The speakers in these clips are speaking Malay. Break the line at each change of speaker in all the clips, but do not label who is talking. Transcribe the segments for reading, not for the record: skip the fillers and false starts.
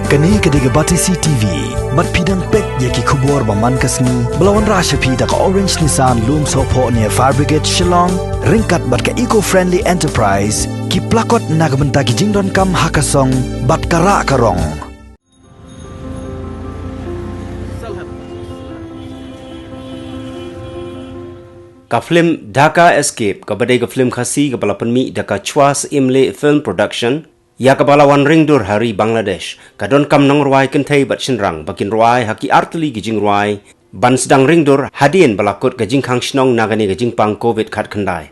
Kani kediga Batisi TV, mat pidang pek yaki kubur baman kasni, belawan rasha pida ka Orange Nissan Loom Sopo near Fire Brigade Shillong, ringkat bat ka eco-friendly enterprise, ki plakot nagbenta ki jingdon kam hakasong, bat kara karong.
Ka film Dhaka Escape ka badai ka film khasi ka balapan mi Dhaka Chwas Imle Film Production ya ka balawan ringdur hari Bangladesh ka don kam nang ruai kentai bat shinrang bakin ruai haki artli gijing ruai ban sedang ringdur hadien balakut gajing khang shnong nagani gajing pang covid khat khandai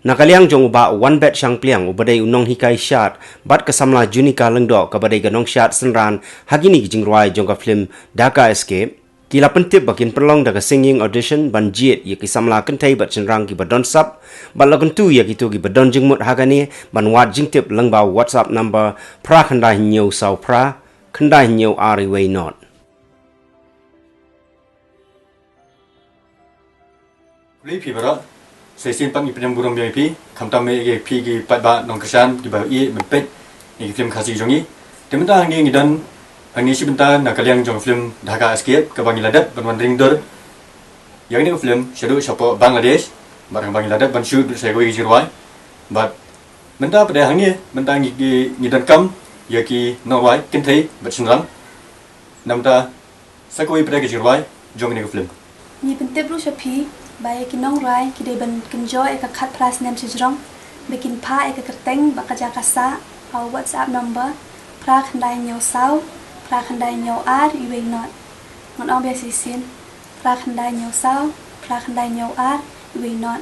nakaliang jong ba one bet shang pliang ubadai unong hikai shat bat ka samla junika lengdo ka badai ganong shat senran hagini gijing ruai jong ka film Dhaka Escape Kila pentip bakin perlong daga singing audition ban jiet ya ki samla kentai bat cenrang ki badon sap ban lagun tu ya ki tu ki badon jingmut hagani ban wat jingtip lengba WhatsApp number pra khandai nyau sau pra khandai nyau ari way not
Li pi bara sesin pang ipnyam burung bi pi khamtam me ge pi ki pat ba nong kesan di ba i mepet ni film khasi jongi temta ngi ngidan Angin sebentar nak kalian jong film Dhaka Escape ke Bangladesh ban ringdur. Yang ini film shadow siapa Bangladesh barang Bangladesh ban shoot saya goi jirwai. But menta pada hang ni menta ngi dan kam ya ki Norway kentai bat senrang. Namta saya goi pada jirwai jong ini film.
Ni pentep lu shapi baya ki Norway ki de ban kenjo e ka khat pras nem sejrong bikin pa e ka kerteng ba ka jakasa au WhatsApp number pra khandai nyau sau pra khandai nyau ar iwe not ngon ong bia sisin pra khandai nyau sau pra khandai nyau ar iwe not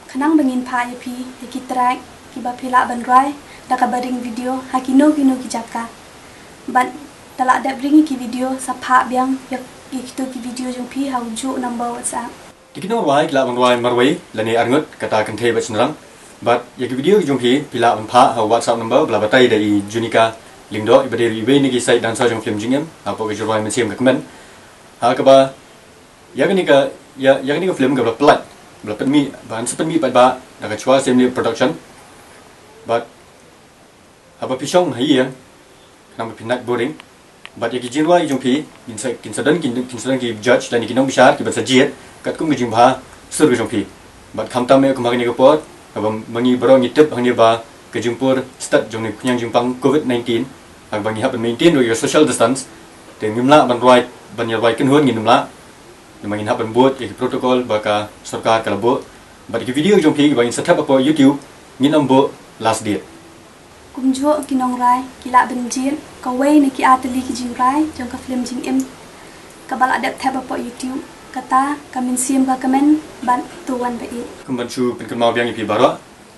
khanang bengin pha yapi ki track ki ba phila ban rai da ka bading video hakino kino ki jaka ban tala da bring ki video sa pha biang yak ki video jong pi hau ju number WhatsApp
Dikino wai la ban wai marwai lani arngut kata kentai bat senrang but yak video jong pi phila ban pha hau WhatsApp number bla batai dari Junika Lingdo ibadiri ibe ni kisai dan sa jong film jingem apa ke jurwai mensiam ke kemen ha ka ba yang ni ka film ka plat bla penmi ban sepenmi pat ba da ka chwa sem ni production but apa pisong hai yang nam pinat boring but ya ki jirwai jong pi kin sadan ki judge dan ki nong bishar ki ba sajiet kat kum jing ba sur jong pi but khamta me kumang ni ka pot aba mangi bro ni tip hang ni ba ke jumpur start jong ni kunyang jumpang COVID-19 ang bangi hap maintain your social distance te ngimla ban right ban yar ken hon ngimla mangin hap ban buat ki protokol baka sarkar kala bo ba ki video jong pi bangin set up apa YouTube ngin ambo last date
kumjo ki nong rai ki la ben jin ka wei ni ki atli ki jing rai jong ka film jing em ka bal adapt tab apa YouTube kata kamin sim ka kamen ban tuan ba i
kumban chu pen kemau biang pi bara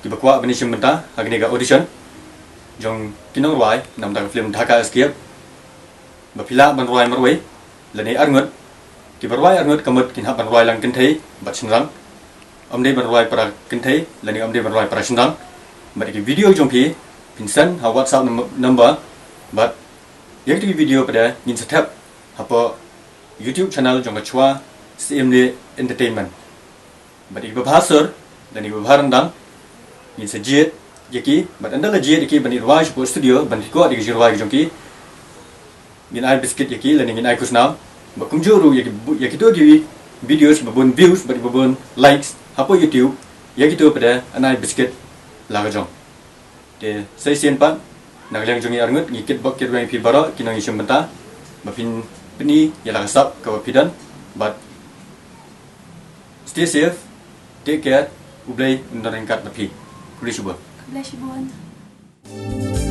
di bakwa bani simenta agni ga audition jong kinong ruai nam da film Dhaka Escape ba phila ban ruai marwai lani arngut ki barwai arngut kamut kin hap ban ruai lang kenthei bat sinrang amde ban ruai para kenthei lani amde ban ruai para sinrang ba ki video jong pi pinsan ha WhatsApp number but yak di video pada ngin setap apa YouTube channel jong chwa CMD Entertainment ba di bahasur dan di baharandang Ngin sejiet yaki but anda la jiet yaki bani ruai po studio bani ko adi jirwai jongki ngin ai biscuit yaki lani ngin ai kusnam ba kumjuru yaki to gi videos babun views but babun likes hapo YouTube yaki to pada anai biscuit la ga jong te sai sien pan nagliang jongi arngut ngikit bok kit wang pi bara kinang isem benta ba pin pini yala sap ka pidan but stay safe take care ublay undarengkat napi Bless you,
bless you,